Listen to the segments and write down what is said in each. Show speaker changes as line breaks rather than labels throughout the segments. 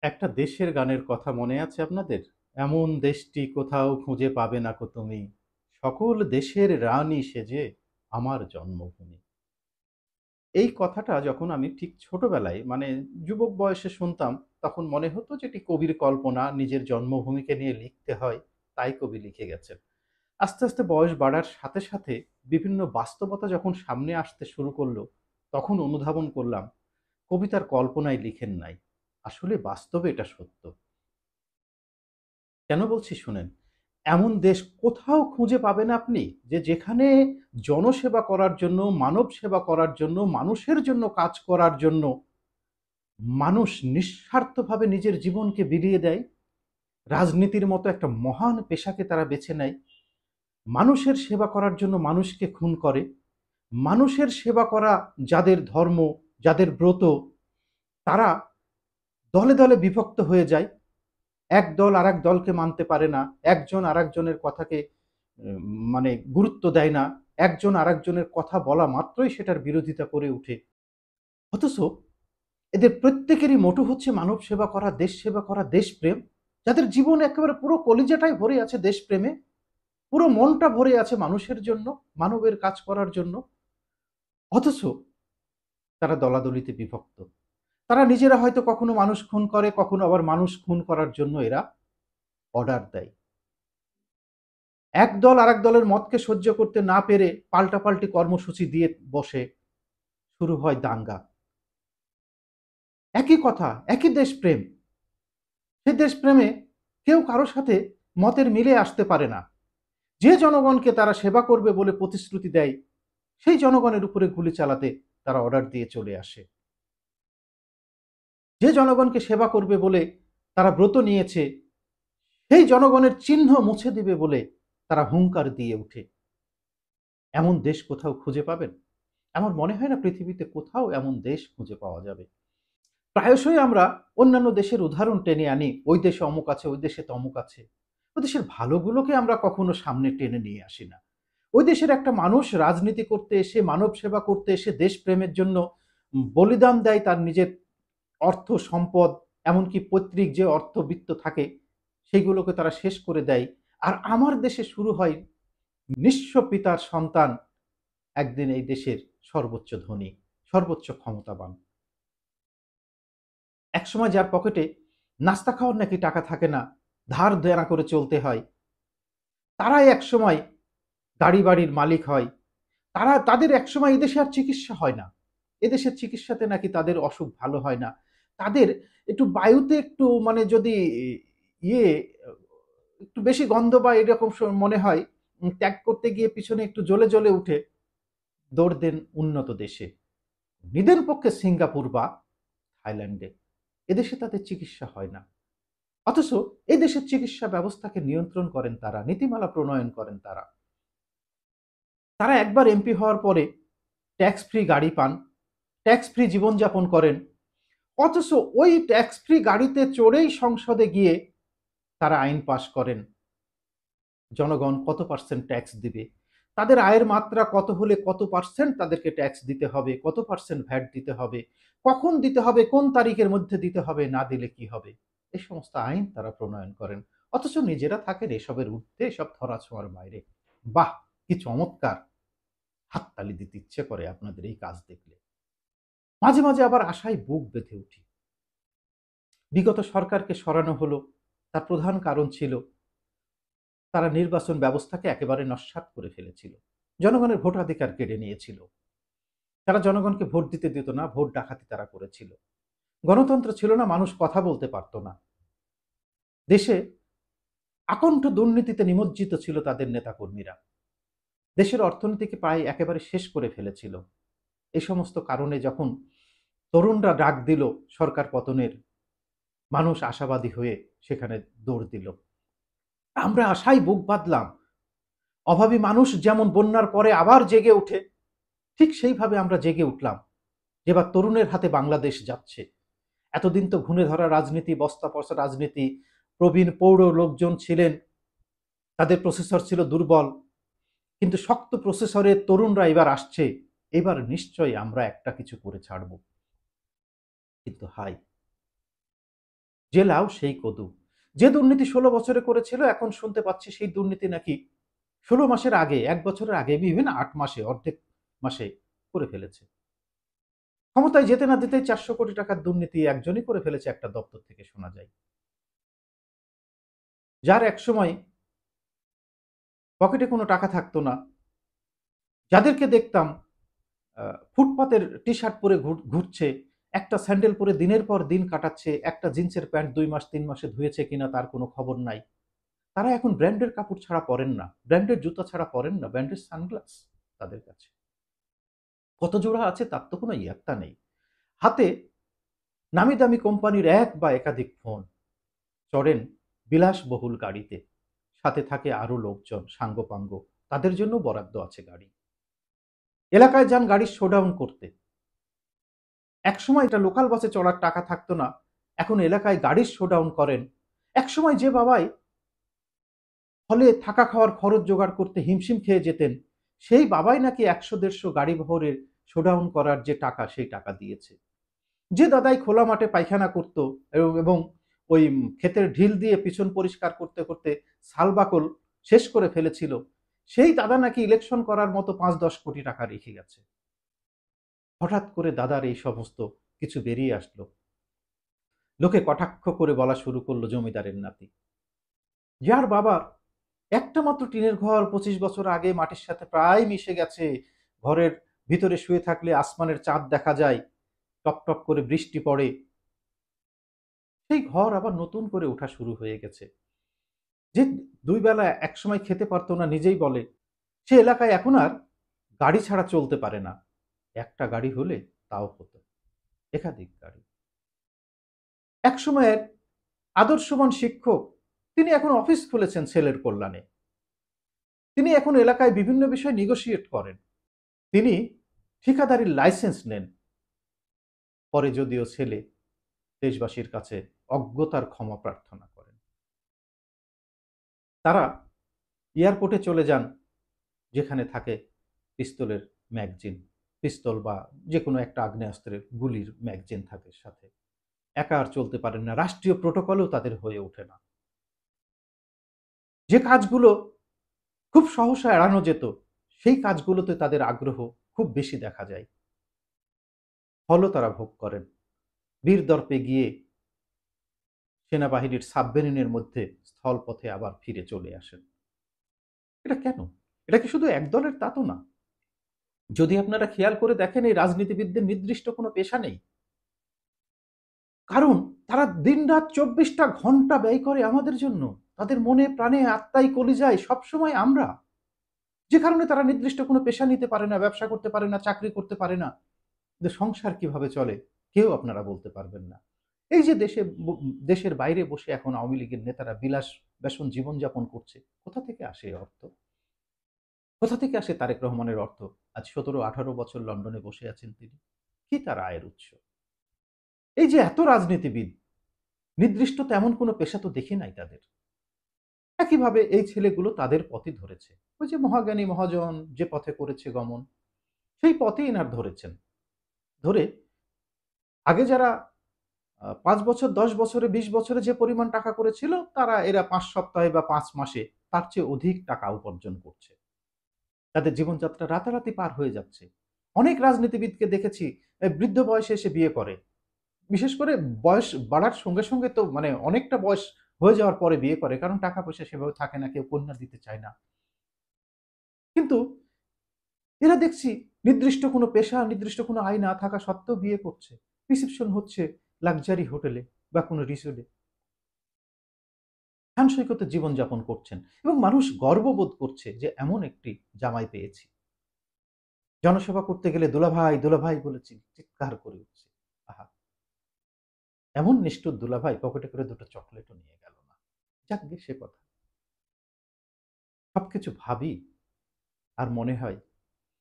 একটা দেশের গানের কথা মনে আছে আপনাদের? এমন দেশটি কোথাও খুঁজে পাবে না কো তুমি, সকল দেশের রানী সেজে আমার জন্মভূমি। এই কথাটা যখন আমি ঠিক ছোটবেলায় যুবক বয়সে শুনতাম, তখন মনে হতো যে এটি কবির কল্পনা, নিজের জন্মভূমিকে নিয়ে লিখতে হয়, তাই কবি লিখে গেছেন। আস্তে, আস্তে বয়স বাড়ার সাথে, সাথে বিভিন্ন বাস্তবতা যখন সামনে আসতে শুরু করলো, তখন অনুধাবন করলাম কবি তার কল্পনায় লিখেন নাই। আসলে বাস্তবে এটা সত্য। কেন বলছি শুনেন। এমন দেশ কোথাও খুঁজে পাবেন আপনি যে যেখানে জনসেবা করার জন্য, মানব সেবা করার জন্য, মানুষের জন্য কাজ করার জন্য মানুষ নিঃস্বার্থভাবে নিজের জীবনকে বিলিয়ে দেয়। রাজনীতির মতো একটা মহান পেশাকে তারা বেছে নেয়। মানুষের সেবা করার জন্য মানুষকে খুন করে। মানুষের সেবা করা যাদের ধর্ম, যাদের ব্রত, তারা দলে, দলে বিভক্ত হয়ে যায়। এক দল আরেক দলকে মানতে পারে না। একজন আরেকজনের কথাকে উম গুরুত্ব দেয় না। একজন আরেকজনের কথা বলা মাত্রই সেটার বিরোধিতা করে উঠে। অথচ এদের প্রত্যেকেরই মোটো হচ্ছে মানব সেবা করা, দেশ সেবা করা, দেশপ্রেম। যাদের জীবন একেবারে পুরো কলিজাটাই ভরে আছে দেশপ্রেমে। পুরো মনটা ভরে আছে মানুষের জন্য, মানবের কাজ করার জন্য। অথচ তারা দলাদলিতে বিভক্ত। তারা নিজেরা হয়তো কখনো মানুষ খুন করে, কখনো আবার মানুষ খুন করার জন্য এরা অর্ডার দেয়। এক দল আরেক দলের মতকে সহ্য করতে না পেরে পাল্টাপাল্টি কর্মসূচি দিয়ে বসে। শুরু হয় দাঙ্গা। একই কথা, একই দেশপ্রেম। সে দেশপ্রেমে কেউ কারো সাথে মতের মিলে আসতে পারে না। যে জনগণকে তারা সেবা করবে বলে প্রতিশ্রুতি দেয়, সেই জনগণের উপরে গুলি চালাতে তারা অর্ডার দিয়ে চলে আসে। যে জনগণকে সেবা করবে বলে তারা ব্রত নিয়েছে, সেই জনগণের চিহ্ন মুছে দিবে বলে তারা হুঙ্কার দিয়ে উঠে। এমন দেশ কোথাও খুঁজে পাবেন? আমার মনে হয় না পৃথিবীতে কোথাও এমন দেশ খুঁজে পাওয়া যাবে। প্রায়শই আমরা অন্যান্য দেশের উদাহরণ টেনে আনি, ওই দেশে অমুক আছে, ওই দেশে তমুক আছে। ওই দেশের ভালোগুলোকে আমরা কখনো সামনে টেনে নিয়ে আসি না। ওই দেশের একটা মানুষ রাজনীতি করতে এসে, মানব সেবা করতে এসে, দেশপ্রেমের জন্য বলিদান দেয় তার নিজের অর্থ, সম্পদ, এমনকি পৈতৃক যে অর্থবিত্ত থাকে, সেগুলোকে তারা শেষ করে দেয়। আর আমার দেশে শুরু হয় নিঃস্ব পিতার সন্তান একদিন এই দেশের সর্বোচ্চ ধনী, সর্বোচ্চ ক্ষমতাবান। একসময় যার পকেটে নাস্তা খাওয়ার নাকি টাকা থাকে না, ধার দেনা করে চলতে হয়, তারাই একসময় গাড়ি বাড়ির মালিক হয়। তাদের একসময় এদেশে আর চিকিৎসা হয় না। এদেশের চিকিৎসাতে নাকি তাদের অসুখ ভালো হয় না। তাদের একটু বায়ুতে একটু যদি ইয়ে একটু বেশি গন্ধ বা এরকম মনে হয়, ত্যাগ করতে গিয়ে পিছনে একটু জ্বলে, জ্বলে উঠে দৌড় দেন উন্নত দেশে। নিদেন পক্ষে সিঙ্গাপুর বা থাইল্যান্ডে। এদেশে তাদের চিকিৎসা হয় না। অথচ এই দেশের চিকিৎসা ব্যবস্থাকে নিয়ন্ত্রণ করেন তারা, নীতিমালা প্রণয়ন করেন তারা। তারা একবার এমপি হওয়ার পরে ট্যাক্স ফ্রি গাড়ি পান, ট্যাক্স ফ্রি জীবনযাপন করেন। অথচ ওই ট্যাক্স ফ্রি গাড়িতে চড়েই সংসদে গিয়ে তারা আইন পাস করেন। জনগণ কত পার্সেন্ট ট্যাক্স দিবে, তাদের আয়ের মাত্রা কত হলে কত পার্সেন্ট তাদেরকে ট্যাক্স দিতে হবে, কত পার্সেন্ট ভ্যাট দিতে হবে, কখন দিতে হবে, কোন তারিখের মধ্যে দিতে হবে, না দিলে কি হবে, এই সমস্ত আইন তারা প্রণয়ন করেন। অথচ নিজেরা থাকেন এসবের ঊর্ধ্বে, এসব ধরাছোঁয়ার বাইরে। বাহ, কি চমৎকার! হাততালি দিতে ইচ্ছে করে আপনাদের এই কাজ দেখলে। মাঝে মাঝে আবার আশায় বুক বেঁধে উঠি। বিগত সরকারকে সরানো হলো, তার প্রধান কারণ ছিল তারা নির্বাচন ব্যবস্থাকে একেবারে নস্যাৎ করে ফেলেছিল। জনগণের ভোটাধিকার কেড়ে নিয়েছিল। তারা জনগণকে ভোট দিতে দিত না, ভোট ডাকাতি তারা করেছিল। গণতন্ত্র ছিল না, মানুষ কথা বলতে পারত না। দেশে আকণ্ঠ দুর্নীতিতে নিমজ্জিত ছিল তাদের নেতাকর্মীরা। দেশের অর্থনীতিকে প্রায় একেবারে শেষ করে ফেলেছিল। এই সমস্ত কারণে যখন তরুণরা ডাক দিল সরকার পতনের, মানুষ আশাবাদী হয়ে সেখানে দৌড় দিল। আমরা আশায় বুক বাঁধলাম। অভাবী মানুষ যেমন বন্যার পরে আবার জেগে ওঠে, ঠিক সেইভাবে আমরা জেগে উঠলাম। এবার তরুণের হাতে বাংলাদেশ যাচ্ছে। এতদিন তো ঘুণে ধরা রাজনীতি, বস্তা পচা রাজনীতি, প্রবীণ পৌর লোকজন ছিলেন, তাদের প্রসেসর ছিল দুর্বল। কিন্তু শক্ত প্রসেসরের তরুণরা এবার আসছে। এবার নিশ্চয়ই আমরা একটা কিছু করে ছাড়ব। কিন্তু হায়, যে লাউ সেই কদু। যে দুর্নীতি ১৬ বছরে করেছিল এখন শুনতে পাচ্ছি সেই দুর্নীতি নাকি ১৬ মাসের আগে, ১ বছরের আগে, ইভেন ৮ মাসে, অর্ধেক মাসে করে ফেলেছে। ক্ষমতায় যেতে না যেতেই ৪০০ কোটি টাকার দুর্নীতি একজনই করে ফেলেছে একটা দপ্তর থেকে শোনা যায়। যার একসময় পকেটে কোনো টাকা থাকতো না, যাদেরকে দেখতাম ফুটপাতের টি-শার্ট পরে ঘুরছে, একটা স্যান্ডেল পরে দিনের পর দিন কাটাচ্ছে, একটা জিন্সের প্যান্ট ২ মাস ৩ মাসে ধুয়েছে কিনা তার কোনো খবর নাই। তারা এখন ব্র্যান্ডের কাপড় ছাড়া পরেন না, ব্র্যান্ডের জুতা ছাড়া পরেন না, ব্র্যান্ডের সানগ্লাস তাদের কাছে। কত জোড়া আছে তার তো কোনো ইয়ত্তা নেই। হাতে নামি দামি কোম্পানির এক বা একাধিক ফোন, চড়েন বিলাসবহুল গাড়িতে, সাথে থাকে আরো লোকজন সাঙ্গপাঙ্গ, তাদের জন্য বরাদ্দ আছে গাড়ি। এলাকায় যান গাড়ির শোডাউন করতে। একসময় এটা লোকাল বাসে চড়ার টাকা থাকতো না, এখন এলাকায় গাড়ির শোডাউন করেন। একসময় যে বাবাই ফলে থাকা খাওয়ার খরচ জোগাড় করতে হিমশিম খেয়ে যেতেন, সেই বাবাই নাকি ১০০-১৫০ গাড়ি বহরের শোডাউন করার যে টাকা সেই টাকা দিয়েছে। যে দাদাই খোলা মাঠে পায়খানা করত এবং ওই ক্ষেতের ঢিল দিয়ে পিছন পরিষ্কার করতে করতে সালবাকল শেষ করে ফেলেছিল, সেই দাদা নাকি ইলেকশন করার মতো ৫-১০ কোটি টাকা রেখে গেছে। হঠাৎ করে দাদার এই সমস্ত কিছু বেরিয়ে আসলো, লোকে কটাক্ষ করে বলা শুরু করলো জমিদারের নাতি। যার বাবার একটা মাত্র টিনের ঘর ২৫ বছর আগে মাটির সাথে প্রায় মিশে গেছে, ঘরের ভিতরে শুয়ে থাকলে আসমানের চাঁদ দেখা যায়, টপ টপ করে বৃষ্টি পড়ে, সেই ঘর আবার নতুন করে ওঠা শুরু হয়ে গেছে। যে ২ বেলা একসময় খেতে পারতো না নিজেই বলে, সে এলাকায় এখন আর গাড়ি ছাড়া চলতে পারে না। একটা গাড়ি হলে তাও হতো, একাধিক গাড়ি। একসময়ের আদর্শবান শিক্ষক, তিনি এখন অফিস খুলেছেন ছেলের কল্যাণে। তিনি এখন এলাকায় বিভিন্ন বিষয় নেগোশিয়েট করেন। তিনি ঠিকাদারির লাইসেন্স নেন। পরে যদিও ছেলে দেশবাসীর কাছে অজ্ঞতার ক্ষমা প্রার্থনা করেন। তারা এয়ারপোর্টে চলে যান, যেখানে থাকে পিস্তলের ম্যাগজিন, পিস্তল বা যেকোনো একটা আগ্নেয়াস্ত্রের গুলির ম্যাগজিন থাকে সাথে। একা আর চলতে পারেন না, রাষ্ট্রীয় প্রোটোকলেও তাদের হয়ে ওঠে না। যে কাজগুলো খুব সহসা এড়ানো যেত, সেই কাজগুলোতে তাদের আগ্রহ খুব বেশি দেখা যায়। ফলও তারা ভোগ করেন। বীরদর্পে গিয়ে সেনাবাহিনীর সাবমেরিনের মধ্যে স্থলপথে আবার ফিরে চলে আসেন। এটা কেন? এটা কি শুধু এক দলের? তা তো না। যদি আপনারা খেয়াল করে দেখেন, এই রাজনীতিবিদদের নির্দিষ্ট কোনো পেশা নেই। কারণ তারা দিনরাত ২৪টা ঘন্টা ব্যয় করে আমাদের জন্য। তাদের মনে প্রাণে আত্মায় কলিজায় সবসময় আমরা। যে কারণে তারা নির্দিষ্ট কোনো পেশা নিতে পারে না, ব্যবসা করতে পারে না, চাকরি করতে পারে না। যে সংসার কিভাবে চলে কেউ আপনারা বলতে পারবেন না। এই যে দেশের বাইরে বসে এখন আওয়ামী লীগের নেতারা বিলাস বেসন জীবনযাপন করছে, কোথা থেকে আসে এই অর্থ? কোথা থেকে আসে তারেক রহমানের অর্থ? আজ ১৭-১৮ বছর লন্ডনে বসে আছেন তিনি। কি তার আয়ের উৎস? এই যে এত রাজনীতিবিদ, নির্দিষ্ট তেমন কোনো পেশা তো দেখি নাই তাদের। একইভাবে এই ছেলেগুলো তাদের পথই ধরেছে। ওই যে মহাজ্ঞানী মহাজন যে পথে করেছে গমন, সেই পথেই এনার ধরেছেন। ধরে আগে যারা ৫ বছর, ১০ বছরে, ২০ বছরে যে পরিমাণ টাকা করেছিল, এরা ৫ সপ্তাহে বা ৫ মাসে তার চেয়ে অধিক টাকা উপার্জন করছে। তাদের জীবনযাত্রা রাতারাতি পার হয়ে যাচ্ছে। অনেক রাজনীতিবিদকে দেখেছি বৃদ্ধ বয়সে এসে বিয়ে করে। বিশেষ করে বয়স বাড়ার সঙ্গে সঙ্গে তো মানে অনেকটা বয়স হয়ে যাওয়ার পরে বিয়ে করে। কারণ টাকা পয়সা সেভাবে থাকে না, কেউ কন্যা দিতে চায় না। কিন্তু এরা দেখছি নির্দিষ্ট কোনো পেশা, নির্দিষ্ট কোনো আয় না থাকা সত্ত্বেও বিয়ে করছে। রিসেপশন হচ্ছে লাক্সারি হোটেলে বা কোনো রিসোর্টে। স্থান সৈকতে জীবনযাপন করছেন এবং মানুষ গর্ববোধ করছে যে এমন একটি জামাই পেয়েছি। জনসভা করতে গেলে দুলাভাই, দুলাভাই বলে চিৎকার করে উঠছে। আহা! এমন নিষ্ঠুর দুলাভাই পকেটে করে ২ টো চকোলেটও নিয়ে গেল না। যাকগে সে কথা। সবকিছু ভাবি আর মনে হয়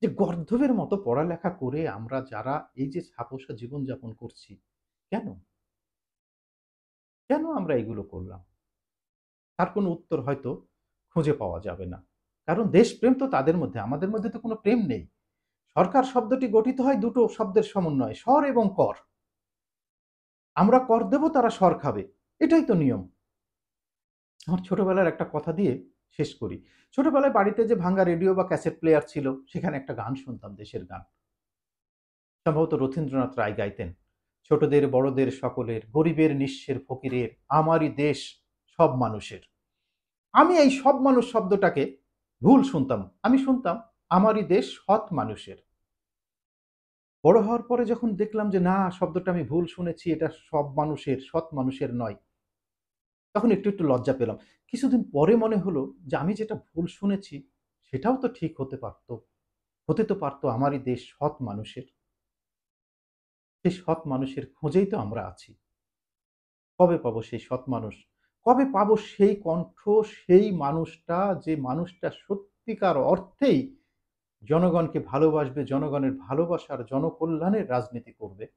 যে গর্দভের মতো পড়ালেখা করে আমরা যারা এই যে ছাপোষা জীবনযাপন করছি, কেন? কেন আমরা এগুলো করলাম? তার কোনো উত্তর হয়তো খুঁজে পাওয়া যাবে না। কারণ দেশপ্রেম তো তাদের মধ্যে, আমাদের মধ্যে তো কোনো প্রেম নেই। সরকার শব্দটি গঠিত হয় ২ টো শব্দের সমন্বয়ে, সর এবং কর। আমরা কর দেব, তারা সর খাবে। এটাই তো নিয়ম। আমার ছোটবেলার একটা কথা দিয়ে শেষ করি। ছোটবেলায় বাড়িতে যে ভাঙ্গা রেডিও বা ক্যাসেট প্লেয়ার ছিল, সেখানে একটা গান শুনতাম, দেশের গান। সম্ভবত রথীন্দ্রনাথ রায় গাইতেন। ছোটদের বড়দের সকলের, গরিবের নিঃস্বের ফকিরের, আমারই দেশ সব মানুষের। আমি এই সব মানুষ শব্দটাকে ভুল শুনতাম। আমি শুনতাম আমারই দেশ সৎ মানুষের। বড় হওয়ার পরে যখন দেখলাম যে না, শব্দটা আমি ভুল শুনেছি, এটা সব মানুষের, সৎ মানুষের নয়। তখন একটু লজ্জা পেলাম। কিছুদিন পরে মনে হলো যে আমি যেটা ভুল শুনেছি সেটাও তো ঠিক হতে পারত। হতে তো পারত আমারই দেশ সৎ মানুষের। সেই সৎ মানুষের খোঁজেই তো আমরা আছি। কবে পাবো সেই সৎ মানুষ? কবে পাবো সেই কণ্ঠ, সেই মানুষটা, যে মানুষটা সত্যিকার অর্থেই জনগণকে ভালোবাসবে, জনগণের ভালোবাসার, জনকল্যাণের রাজনীতি করবে?